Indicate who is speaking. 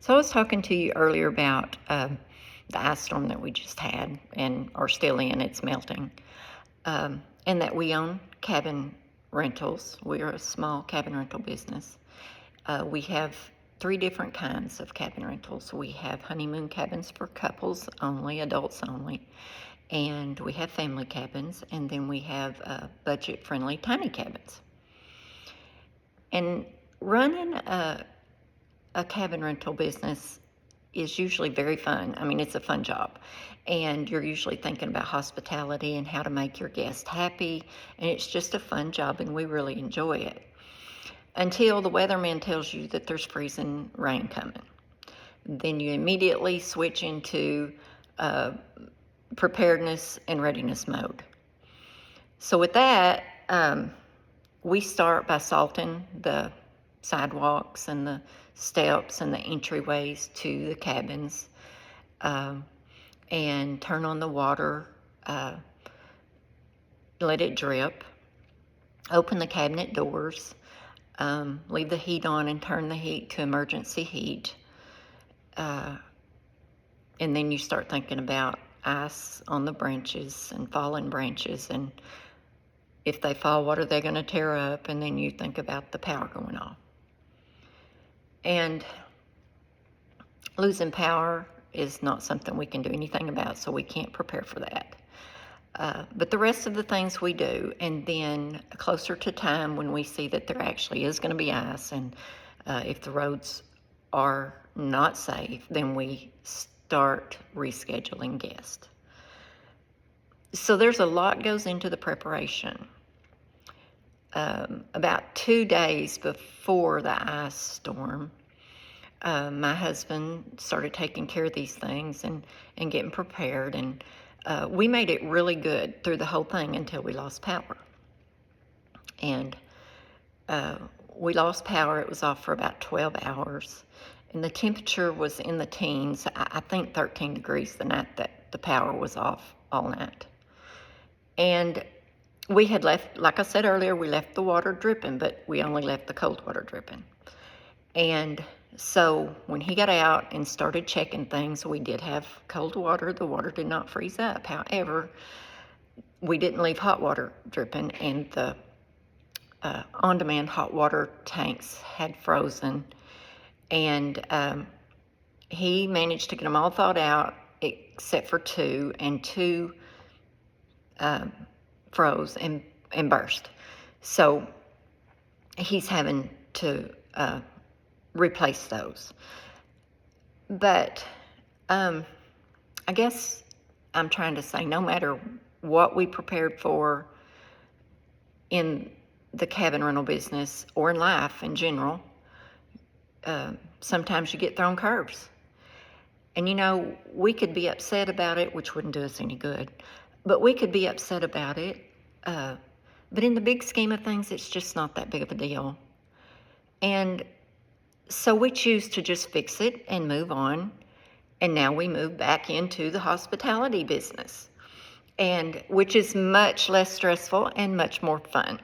Speaker 1: So I was talking to you earlier about the ice storm that we just had and are still in. It's melting, and that we own cabin rentals. We are a small cabin rental business. We have three different kinds of cabin rentals. We have honeymoon cabins for couples only, adults only, and we have family cabins, and then we have budget-friendly tiny cabins. And running a cabin rental business is usually very fun. I mean, it's a fun job. And you're usually thinking about hospitality and how to make your guests happy. And it's just a fun job, and we really enjoy it. Until the weatherman tells you that there's freezing rain coming. Then you immediately switch into preparedness and readiness mode. So with that, we start by salting the sidewalks and the steps and the entryways to the cabins, and turn on the water, let it drip, open the cabinet doors, leave the heat on and turn the heat to emergency heat, and then you start thinking about ice on the branches and fallen branches, and if they fall, what are they going to tear up? And then you think about the power going off. And losing power is not something we can do anything about, so we can't prepare for that. But the rest of the things we do, and then closer to time when we see that there actually is going to be ice, and if the roads are not safe, then we start rescheduling guests. So there's a lot goes into the preparation. About 2 days before the ice storm, my husband started taking care of these things and getting prepared, and we made it really good through the whole thing until we lost power. And we lost power. It was off for about 12 hours, and the temperature was in the teens. I think 13 degrees the night that the power was off all night. And we had left, like I said earlier, we left the water dripping, but we only left the cold water dripping. And so when he got out and started checking things, we did have cold water. The water did not freeze up. However, we didn't leave hot water dripping, and the on-demand hot water tanks had frozen. And he managed to get them all thawed out except for two, and two froze and burst. So he's having to replace those. But I guess I'm trying to say, no matter what we prepared for in the cabin rental business or in life in general, sometimes you get thrown curves. And we could be upset about it, which wouldn't do us any good. But we could be upset about it. But in the big scheme of things, it's just not that big of a deal. And so we choose to just fix it and move on. And now we move back into the hospitality business, and which is much less stressful and much more fun.